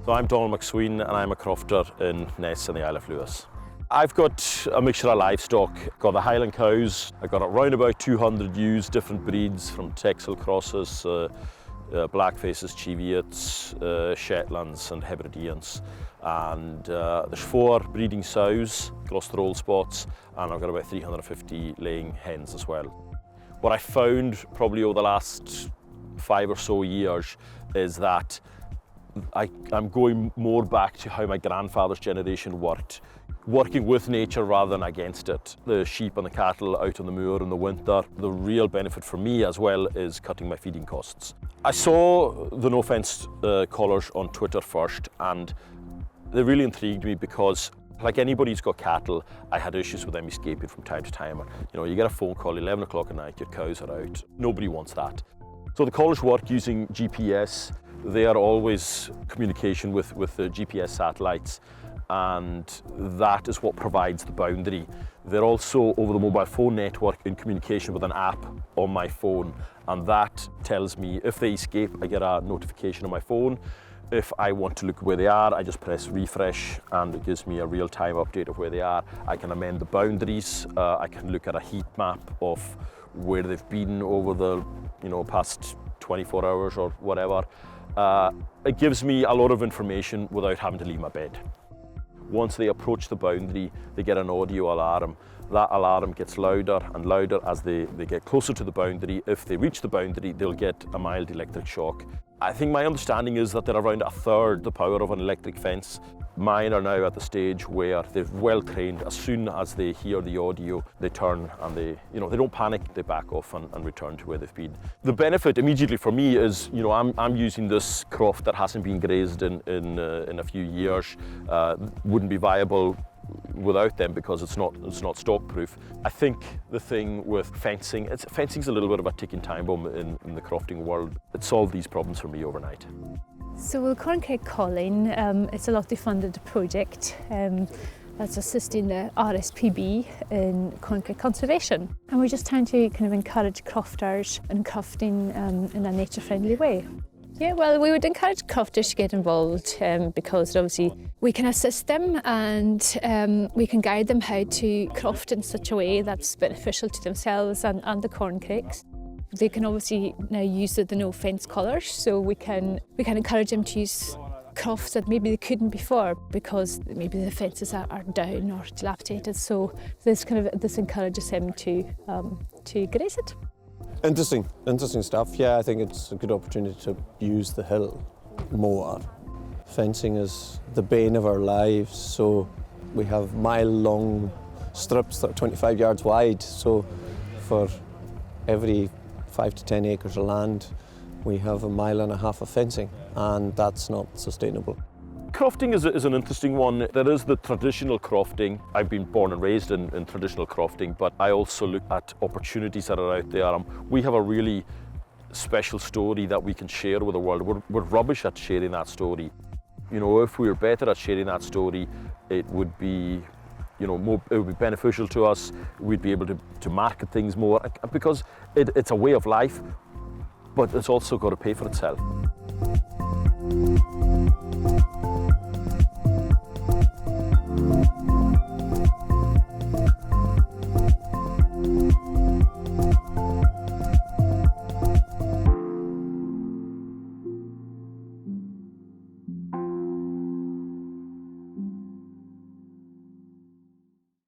So I'm Domhnall Macsween and I'm a crofter in Ness and the Isle of Lewis. I've got a mixture of livestock. Got the Highland cows. I've got around about 200 ewes, different breeds from Texel crosses, Blackfaces, Cheviots, Shetlands and Hebrideans. And there's 4 breeding sows, Gloucester Old Spots, and I've got about 350 laying hens as well. What I found probably over the last 5 or so years is that I'm going more back to how my grandfather's generation worked, working with nature rather than against it. The sheep and the cattle out on the moor in the winter, the real benefit for me as well is cutting my feeding costs. I saw the NoFence collars on Twitter first, and they really intrigued me because, like anybody who's got cattle, I had issues with them escaping from time to time. You know, you get a phone call 11 o'clock at night, your cows are out. Nobody wants that. So the collars work using GPS. They are always communication with the GPS satellites, and that is what provides the boundary. They're also over the mobile phone network in communication with an app on my phone, and that tells me if they escape, I get a notification on my phone. If I want to look where they are, I just press refresh and it gives me a real-time update of where they are. I can amend the boundaries. I can look at a heat map of where they've been over the past 24 hours or whatever. It gives me a lot of information without having to leave my bed. Once they approach the boundary, they get an audio alarm. That alarm gets louder and louder as they get closer to the boundary. If they reach the boundary, they'll get a mild electric shock. I think my understanding is that they're around 1/3 the power of an electric fence. Mine are now at the stage where they're well trained. As soon as they hear the audio, they turn and they don't panic, they back off and return to where they've been. The benefit immediately for me is, I'm using this croft that hasn't been grazed in a few years. Wouldn't be viable without them because it's not stock proof. I think the thing with fencing's a little bit of a ticking time bomb in the crofting world. It solved these problems for me overnight. So with Corncrake Calling, it's a lottery funded project that's assisting the RSPB in corncrake conservation. And we're just trying to kind of encourage crofters and crofting in a nature friendly way. Yeah, well, we would encourage crofters to get involved because obviously we can assist them and we can guide them how to croft in such a way that's beneficial to themselves and the corncrakes. They can obviously now use the NoFence collars, so we can encourage them to use crofts that maybe they couldn't before because maybe the fences are down or dilapidated. So this encourages them to graze it. Interesting stuff. Yeah, I think it's a good opportunity to use the hill more. Fencing is the bane of our lives, so we have mile-long strips that are 25 yards wide. So for every 5 to 10 acres of land, we have 1.5 miles of fencing, and that's not sustainable. Crofting is an interesting one. There is the traditional crofting. I've been born and raised in traditional crofting, but I also look at opportunities that are out there. We have a really special story that we can share with the world. We're rubbish at sharing that story. If we were better at sharing that story, it would be beneficial to us. We'd be able to market things more because it's a way of life, but it's also got to pay for itself.